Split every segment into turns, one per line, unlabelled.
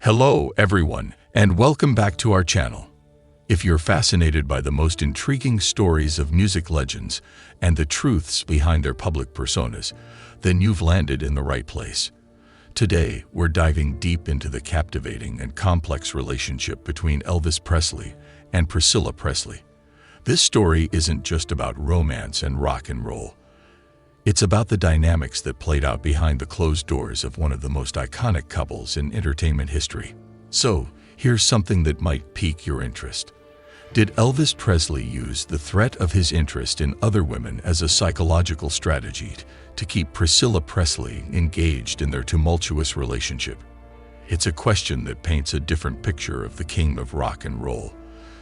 Hello, everyone, and welcome back to our channel. If you're fascinated by the most intriguing stories of music legends and the truths behind their public personas, then you've landed in the right place. Today, we're diving deep into the captivating and complex relationship between Elvis Presley and Priscilla Presley. This story isn't just about romance and rock and roll. It's about the dynamics that played out behind the closed doors of one of the most iconic couples in entertainment history. So, here's something that might pique your interest. Did Elvis Presley use the threat of his interest in other women as a psychological strategy to keep Priscilla Presley engaged in their tumultuous relationship? It's a question that paints a different picture of the king of rock and roll,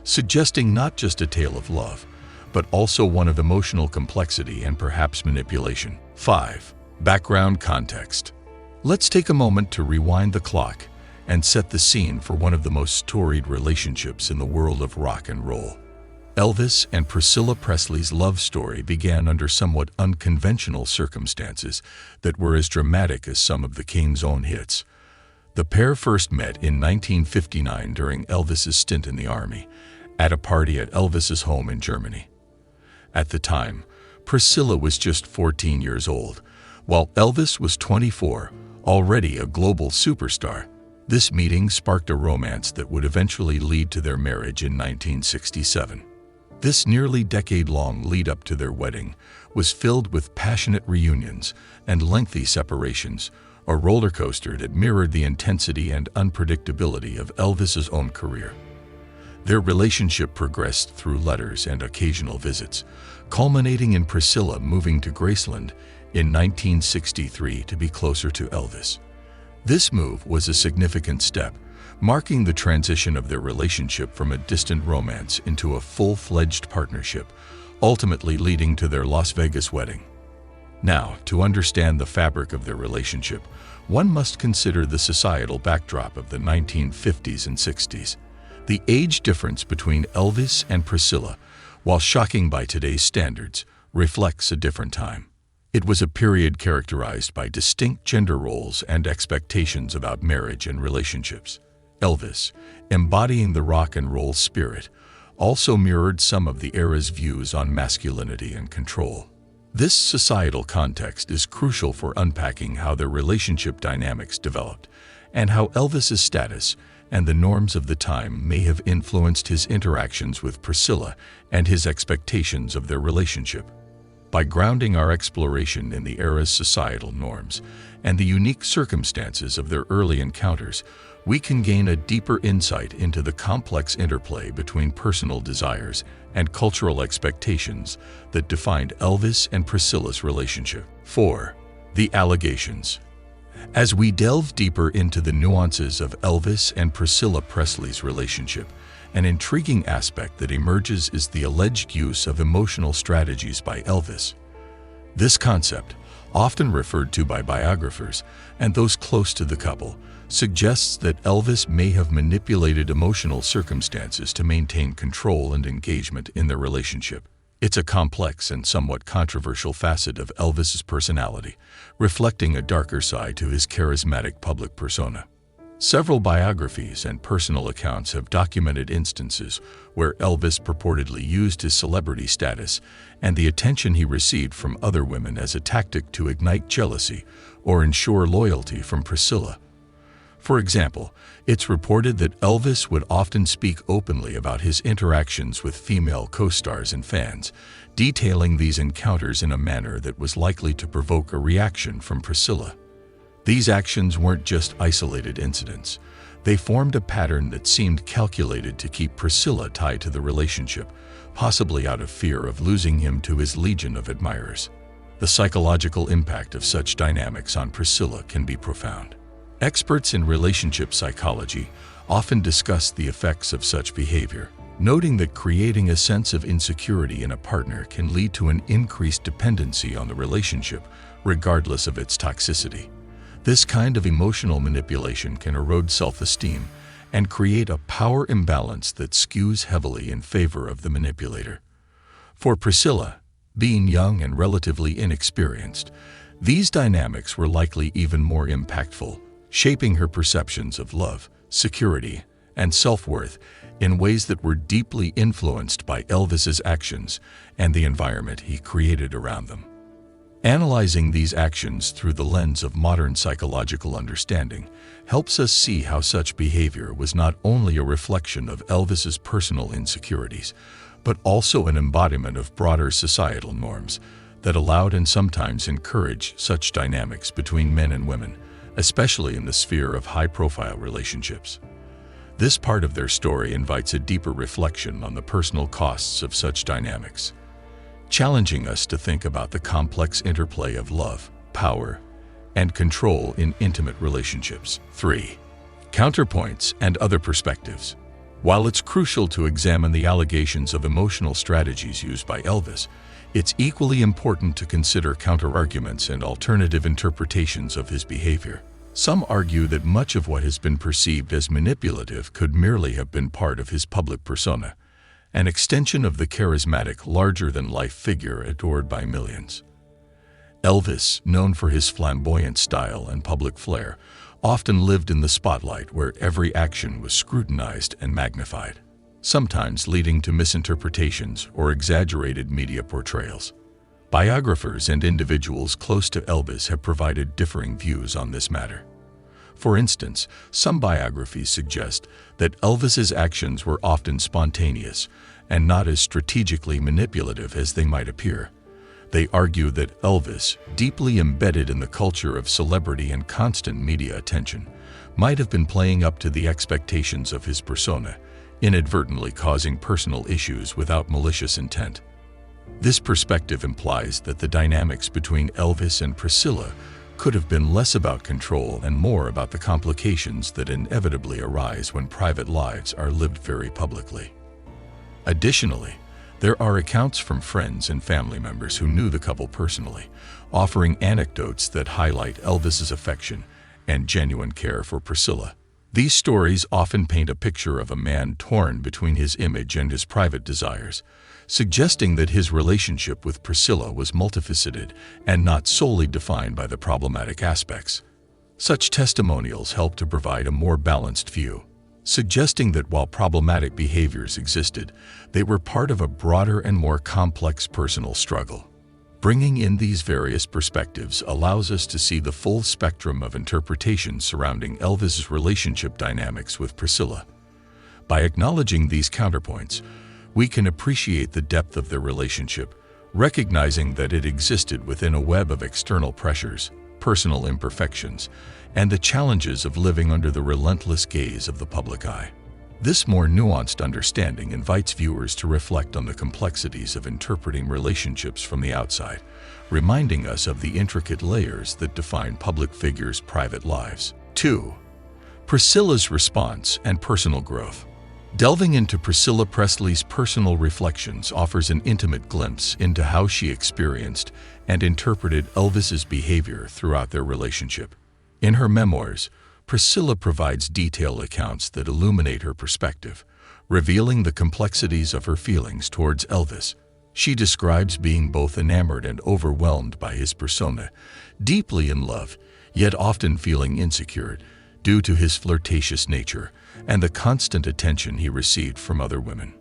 suggesting not just a tale of love, but also one of emotional complexity and perhaps manipulation. 5. Background context. Let's take a moment to rewind the clock and set the scene for one of the most storied relationships in the world of rock and roll. Elvis and Priscilla Presley's love story began under somewhat unconventional circumstances that were as dramatic as some of the king's own hits. The pair first met in 1959 during Elvis's stint in the army, at a party at Elvis's home in Germany. At the time, Priscilla was just 14 years old, while Elvis was 24, already a global superstar. This meeting sparked a romance that would eventually lead to their marriage in 1967. This nearly decade-long lead-up to their wedding was filled with passionate reunions and lengthy separations, a roller coaster that mirrored the intensity and unpredictability of Elvis's own career. Their relationship progressed through letters and occasional visits, culminating in Priscilla moving to Graceland in 1963 to be closer to Elvis. This move was a significant step, marking the transition of their relationship from a distant romance into a full-fledged partnership, ultimately leading to their Las Vegas wedding. Now, to understand the fabric of their relationship, one must consider the societal backdrop of the 1950s and 60s. The age difference between Elvis and Priscilla, while shocking by today's standards, reflects a different time. It was a period characterized by distinct gender roles and expectations about marriage and relationships. Elvis, embodying the rock and roll spirit, also mirrored some of the era's views on masculinity and control. This societal context is crucial for unpacking how their relationship dynamics developed and how Elvis's status and the norms of the time may have influenced his interactions with Priscilla and his expectations of their relationship. By grounding our exploration in the era's societal norms and the unique circumstances of their early encounters, we can gain a deeper insight into the complex interplay between personal desires and cultural expectations that defined Elvis and Priscilla's relationship. 4. The allegations. As we delve deeper into the nuances of Elvis and Priscilla Presley's relationship, an intriguing aspect that emerges is the alleged use of emotional strategies by Elvis. This concept, often referred to by biographers and those close to the couple, suggests that Elvis may have manipulated emotional circumstances to maintain control and engagement in their relationship. It's a complex and somewhat controversial facet of Elvis's personality, reflecting a darker side to his charismatic public persona. Several biographies and personal accounts have documented instances where Elvis purportedly used his celebrity status and the attention he received from other women as a tactic to ignite jealousy or ensure loyalty from Priscilla. For example, it's reported that Elvis would often speak openly about his interactions with female co-stars and fans, detailing these encounters in a manner that was likely to provoke a reaction from Priscilla. These actions weren't just isolated incidents. They formed a pattern that seemed calculated to keep Priscilla tied to the relationship, possibly out of fear of losing him to his legion of admirers. The psychological impact of such dynamics on Priscilla can be profound. Experts in relationship psychology often discuss the effects of such behavior, noting that creating a sense of insecurity in a partner can lead to an increased dependency on the relationship, regardless of its toxicity. This kind of emotional manipulation can erode self-esteem and create a power imbalance that skews heavily in favor of the manipulator. For Priscilla, being young and relatively inexperienced, these dynamics were likely even more impactful, shaping her perceptions of love, security, and self-worth in ways that were deeply influenced by Elvis's actions and the environment he created around them. Analyzing these actions through the lens of modern psychological understanding helps us see how such behavior was not only a reflection of Elvis's personal insecurities, but also an embodiment of broader societal norms that allowed and sometimes encouraged such dynamics between men and women, especially in the sphere of high-profile relationships. This part of their story invites a deeper reflection on the personal costs of such dynamics, challenging us to think about the complex interplay of love, power, and control in intimate relationships. 3. Counterpoints and other perspectives. While it's crucial to examine the allegations of emotional strategies used by Elvis, it's equally important to consider counterarguments and alternative interpretations of his behavior. Some argue that much of what has been perceived as manipulative could merely have been part of his public persona, an extension of the charismatic, larger-than-life figure adored by millions. Elvis, known for his flamboyant style and public flair, often lived in the spotlight where every action was scrutinized and magnified, sometimes leading to misinterpretations or exaggerated media portrayals. Biographers and individuals close to Elvis have provided differing views on this matter. For instance, some biographies suggest that Elvis's actions were often spontaneous and not as strategically manipulative as they might appear. They argue that Elvis, deeply embedded in the culture of celebrity and constant media attention, might have been playing up to the expectations of his persona, inadvertently causing personal issues without malicious intent. This perspective implies that the dynamics between Elvis and Priscilla could have been less about control and more about the complications that inevitably arise when private lives are lived very publicly. Additionally, there are accounts from friends and family members who knew the couple personally, offering anecdotes that highlight Elvis's affection and genuine care for Priscilla. These stories often paint a picture of a man torn between his image and his private desires, suggesting that his relationship with Priscilla was multifaceted and not solely defined by the problematic aspects. Such testimonials help to provide a more balanced view, suggesting that while problematic behaviors existed, they were part of a broader and more complex personal struggle. Bringing in these various perspectives allows us to see the full spectrum of interpretations surrounding Elvis's relationship dynamics with Priscilla. By acknowledging these counterpoints, we can appreciate the depth of their relationship, recognizing that it existed within a web of external pressures, personal imperfections, and the challenges of living under the relentless gaze of the public eye. This more nuanced understanding invites viewers to reflect on the complexities of interpreting relationships from the outside, reminding us of the intricate layers that define public figures' private lives. 2. Priscilla's response and personal growth. Delving into Priscilla Presley's personal reflections offers an intimate glimpse into how she experienced and interpreted Elvis's behavior throughout their relationship. In her memoirs, Priscilla provides detailed accounts that illuminate her perspective, revealing the complexities of her feelings towards Elvis. She describes being both enamored and overwhelmed by his persona, deeply in love, yet often feeling insecure due to his flirtatious nature and the constant attention he received from other women.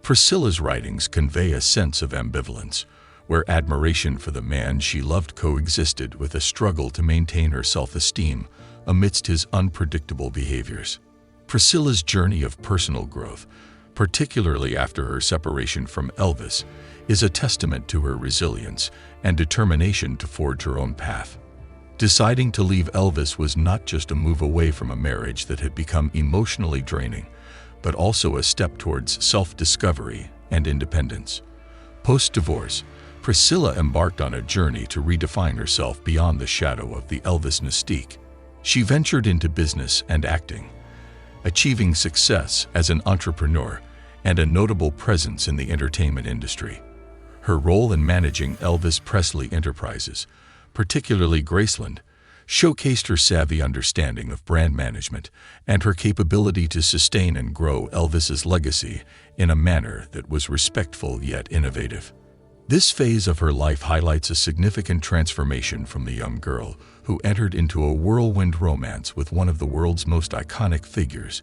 Priscilla's writings convey a sense of ambivalence, where admiration for the man she loved coexisted with a struggle to maintain her self-esteem amidst his unpredictable behaviors. Priscilla's journey of personal growth, particularly after her separation from Elvis, is a testament to her resilience and determination to forge her own path. Deciding to leave Elvis was not just a move away from a marriage that had become emotionally draining, but also a step towards self-discovery and independence. Post-divorce, Priscilla embarked on a journey to redefine herself beyond the shadow of the Elvis mystique. She ventured into business and acting, achieving success as an entrepreneur and a notable presence in the entertainment industry. Her role in managing Elvis Presley Enterprises, particularly Graceland, showcased her savvy understanding of brand management and her capability to sustain and grow Elvis's legacy in a manner that was respectful yet innovative. This phase of her life highlights a significant transformation from the young girl who entered into a whirlwind romance with one of the world's most iconic figures,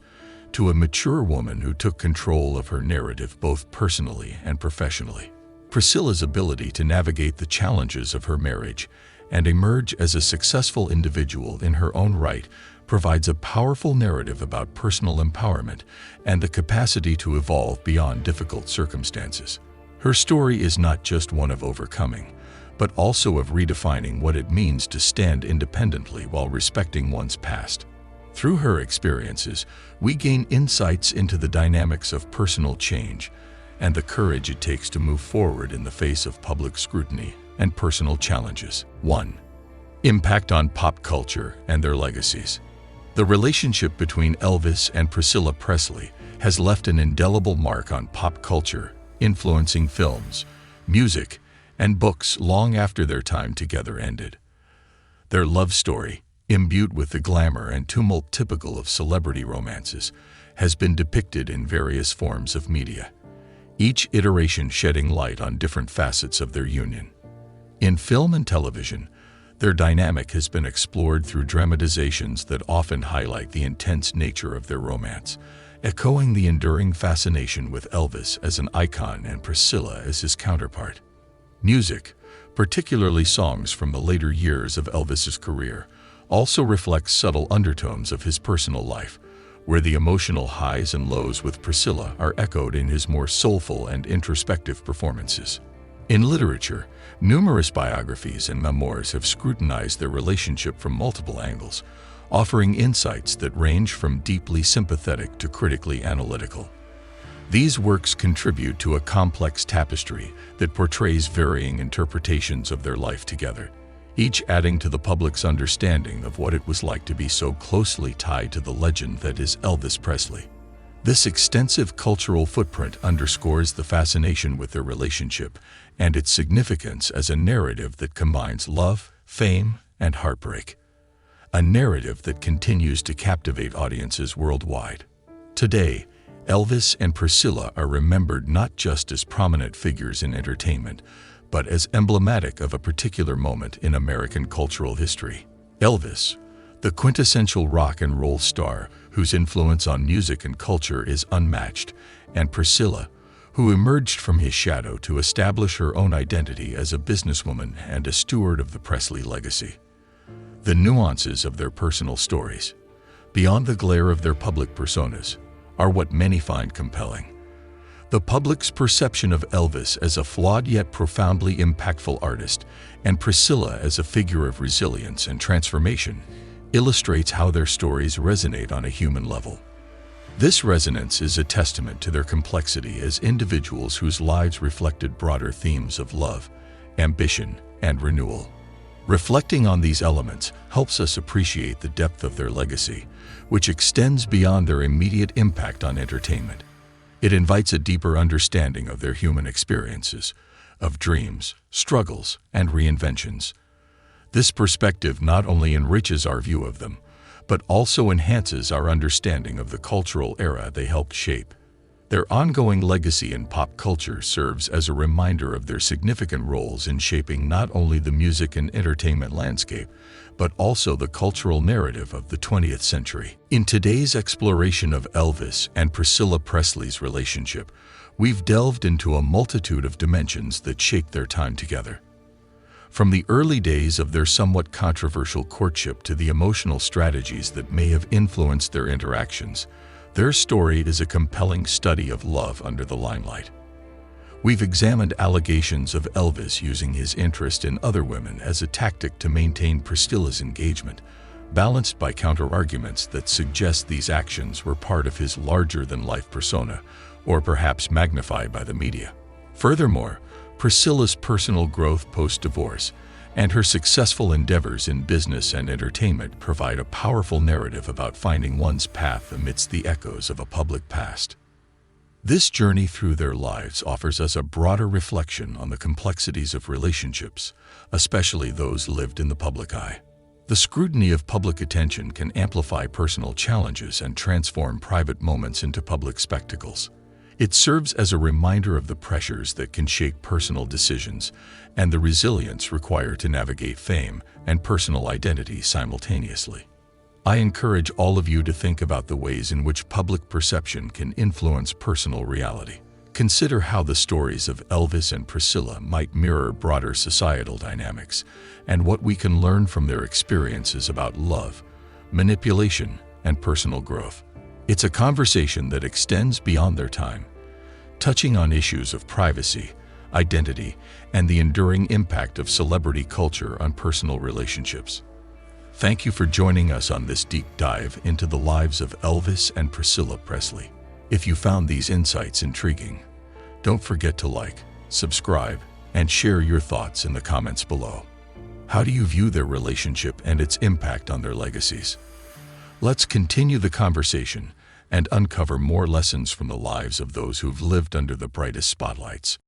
to a mature woman who took control of her narrative both personally and professionally. Priscilla's ability to navigate the challenges of her marriage and emerge as a successful individual in her own right provides a powerful narrative about personal empowerment and the capacity to evolve beyond difficult circumstances. Her story is not just one of overcoming, but also of redefining what it means to stand independently while respecting one's past. Through her experiences, we gain insights into the dynamics of personal change and the courage it takes to move forward in the face of public scrutiny and personal challenges. 1. Impact on pop culture and their legacies. The relationship between Elvis and Priscilla Presley has left an indelible mark on pop culture, influencing films, music, and books long after their time together ended. Their love story, imbued with the glamour and tumult typical of celebrity romances, has been depicted in various forms of media, each iteration shedding light on different facets of their union. In film and television, their dynamic has been explored through dramatizations that often highlight the intense nature of their romance, echoing the enduring fascination with Elvis as an icon and Priscilla as his counterpart. Music, particularly songs from the later years of Elvis's career, also reflects subtle undertones of his personal life, where the emotional highs and lows with Priscilla are echoed in his more soulful and introspective performances. In literature, numerous biographies and memoirs have scrutinized their relationship from multiple angles, offering insights that range from deeply sympathetic to critically analytical. These works contribute to a complex tapestry that portrays varying interpretations of their life together, each adding to the public's understanding of what it was like to be so closely tied to the legend that is Elvis Presley. This extensive cultural footprint underscores the fascination with their relationship and its significance as a narrative that combines love, fame, and heartbreak. A narrative that continues to captivate audiences worldwide. Today, Elvis and Priscilla are remembered not just as prominent figures in entertainment, but as emblematic of a particular moment in American cultural history. Elvis, the quintessential rock and roll star whose influence on music and culture is unmatched, and Priscilla, who emerged from his shadow to establish her own identity as a businesswoman and a steward of the Presley legacy. The nuances of their personal stories, beyond the glare of their public personas, are what many find compelling. The public's perception of Elvis as a flawed yet profoundly impactful artist, and Priscilla as a figure of resilience and transformation, illustrates how their stories resonate on a human level. This resonance is a testament to their complexity as individuals whose lives reflected broader themes of love, ambition, and renewal. Reflecting on these elements helps us appreciate the depth of their legacy, which extends beyond their immediate impact on entertainment. It invites a deeper understanding of their human experiences, of dreams, struggles, and reinventions. This perspective not only enriches our view of them, but also enhances our understanding of the cultural era they helped shape. Their ongoing legacy in pop culture serves as a reminder of their significant roles in shaping not only the music and entertainment landscape, but also the cultural narrative of the 20th century. In today's exploration of Elvis and Priscilla Presley's relationship, we've delved into a multitude of dimensions that shaped their time together. From the early days of their somewhat controversial courtship to the emotional strategies that may have influenced their interactions, their story is a compelling study of love under the limelight. We've examined allegations of Elvis using his interest in other women as a tactic to maintain Priscilla's engagement, balanced by counter-arguments that suggest these actions were part of his larger-than-life persona, or perhaps magnified by the media. Furthermore, Priscilla's personal growth post-divorce and her successful endeavors in business and entertainment provide a powerful narrative about finding one's path amidst the echoes of a public past. This journey through their lives offers us a broader reflection on the complexities of relationships, especially those lived in the public eye. The scrutiny of public attention can amplify personal challenges and transform private moments into public spectacles. It serves as a reminder of the pressures that can shape personal decisions and the resilience required to navigate fame and personal identity simultaneously. I encourage all of you to think about the ways in which public perception can influence personal reality. Consider how the stories of Elvis and Priscilla might mirror broader societal dynamics and what we can learn from their experiences about love, manipulation, and personal growth. It's a conversation that extends beyond their time, touching on issues of privacy, identity, and the enduring impact of celebrity culture on personal relationships. Thank you for joining us on this deep dive into the lives of Elvis and Priscilla Presley. If you found these insights intriguing, don't forget to like, subscribe, and share your thoughts in the comments below. How do you view their relationship and its impact on their legacies? Let's continue the conversation and uncover more lessons from the lives of those who've lived under the brightest spotlights.